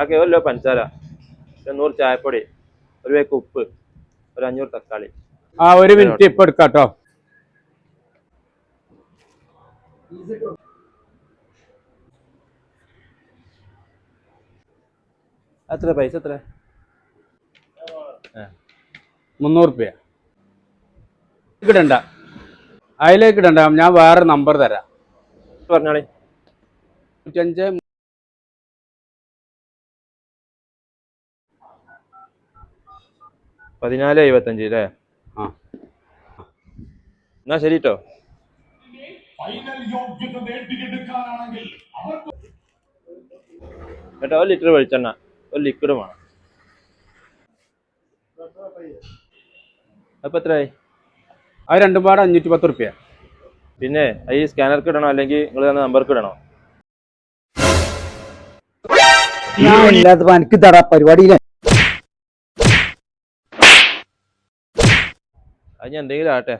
ആക്കെ 1 കിലോ പഞ്ചസാര, 100 ചായപ്പൊടി, 1 പേക്ക് ഉപ്പ്, ഒരു 500 തക്കാളി. ആ 1 മിനിറ്റ് ഇപ്പൊ എടുക്കാട്ടോ. എത്ര പൈസ എത്ര? 300 റുപ്യ ഇടണ്ട, അതിലേക്ക് ഇടണ്ട. ഞാൻ വേറെ നമ്പർ തരാം. പറഞ്ഞോളി. 95 14.75 അല്ലേ? ആ എന്നാ ശരി കേട്ടോ. കേട്ടോ 1 ലിറ്റർ വെളിച്ചെണ്ണ, 1 ലിക്വിഡ് വേണം. അപ്പൊ എത്രയായി? അത് രണ്ടും പാടെ 510 റുപ്യ. പിന്നെ ഈ സ്കാനർക്ക് ഇടണോ അല്ലെങ്കിൽ നിങ്ങൾ തന്ന നമ്പർക്ക് ഇടണോ? ഞാൻ ഇല്ലാത്തപ്പോ എനിക്ക് തരാ പരിപാടിയിലെ അത് ഞാൻ എന്തെങ്കിലും ആട്ടെ.